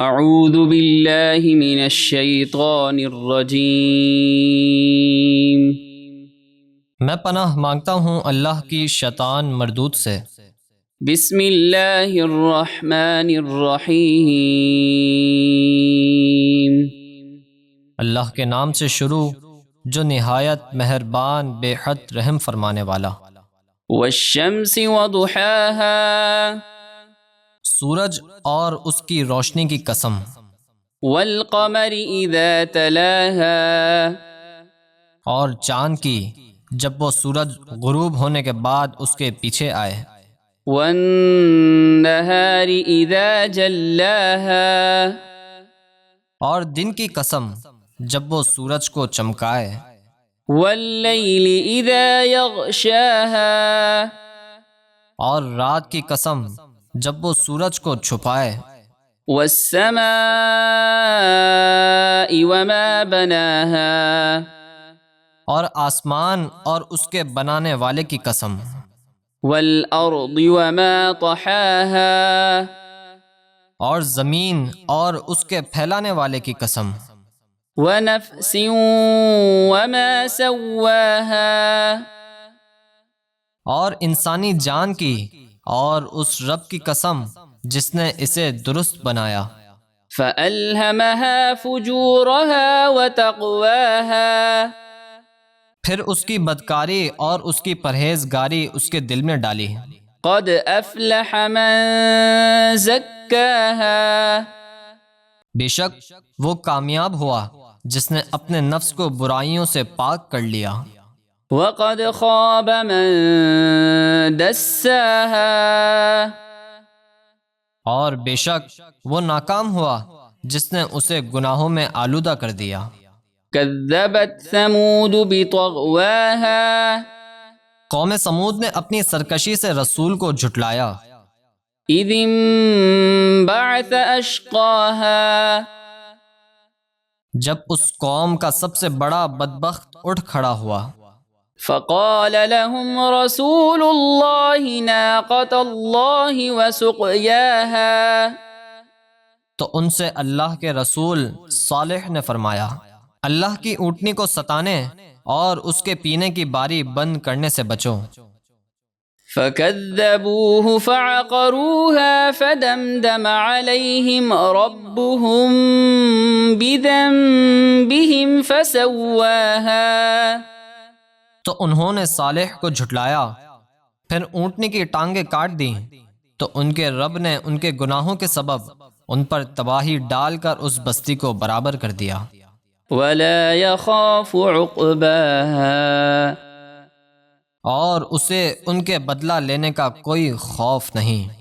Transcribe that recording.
اعوذ باللہ من الشیطان الرجیم۔ میں پناہ مانگتا ہوں اللہ کی شیطان مردود سے۔ بسم اللہ الرحمن الرحیم۔ اللہ کے نام سے شروع جو نہایت مہربان بے حد رحم فرمانے والا۔ والشمس وضحاها، سورج اور اس کی روشنی کی قسم۔ والقمر اذا تلاها، اور چاند کی جب وہ سورج غروب ہونے کے بعد اس کے پیچھے آئے۔ والنہار اذا جلاها، اور دن کی قسم جب وہ سورج کو چمکائے۔ واللیل اذا یغشاها، اور رات کی قسم جب وہ سورج کو چھپائے۔ والسماء وما بناها، اور آسمان اور اس کے بنانے والے کی قسم۔ والارض وما طحاها، اور زمین اور اس کے پھیلانے والے کی قسم۔ ونفس وما سواها، اور انسانی جان کی اور اس رب کی قسم جس نے اسے درست بنایا۔ فألهمها فجورها وتقواها، پھر اس کی بدکاری اور اس کی پرہیزگاری اس کے دل میں ڈالی۔ قد افلح من زکاها، بے شک وہ کامیاب ہوا جس نے اپنے نفس کو برائیوں سے پاک کر لیا۔ وقد خاب من دساها، اور بے شک وہ ناکام ہوا جس نے اسے گناہوں میں آلودہ کر دیا۔ كذبت ثمود بطغواها، قوم سمود نے اپنی سرکشی سے رسول کو جھٹلایا۔ اذ انبعث اشقاها، جب اس قوم کا سب سے بڑا بدبخت اٹھ کھڑا ہوا۔ فقال لهم رسول الله ناقة الله وسقياها، تو ان سے اللہ کے رسول صالح نے فرمایا، اللہ کی اونٹنی کو ستانے اور اس کے پینے کی باری بند کرنے سے بچو۔ فكذبوه فعقروها فدمدم عليهم ربهم بذنبهم فسواها، تو انہوں نے صالح کو جھٹلایا، پھر اونٹنی کی ٹانگیں کاٹ دیں، تو ان کے رب نے ان کے گناہوں کے سبب ان پر تباہی ڈال کر اس بستی کو برابر کر دیا۔ ولا يخاف عقباها، اور اسے ان کے بدلہ لینے کا کوئی خوف نہیں۔